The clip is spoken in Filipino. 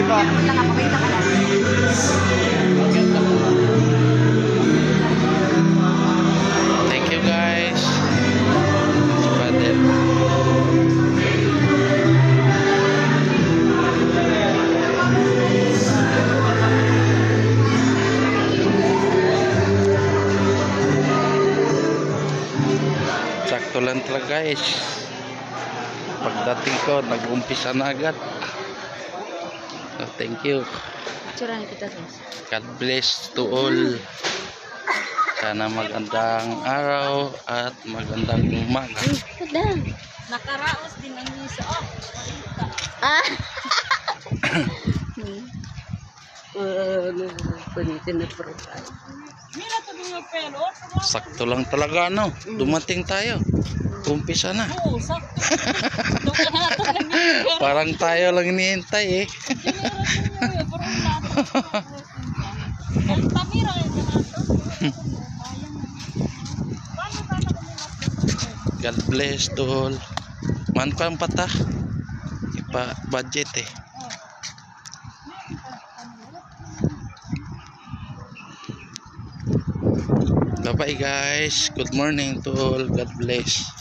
lang ako, wait ka lang. Thank you guys. Si Padel. Sakto lang talaga guys. Pagdating ko, nag-umpisa na agad. So, thank you. Tsura kita sis. God bless to all. Sana magandang araw at magandang umaga. Padang. Nakaraos din ang isa. Oh, Ah. Punitin na profile. mira to yung pelo. Sakto lang talaga no. Dumating tayo. Umpisa na. Oo, sakto. Doon na ito lang. Parang tayo lang hinihintay eh. Tamira ito na ito. God bless to all. Man pa ang pata. Ipa budget eh. Bye bye guys. Good morning to all. God bless.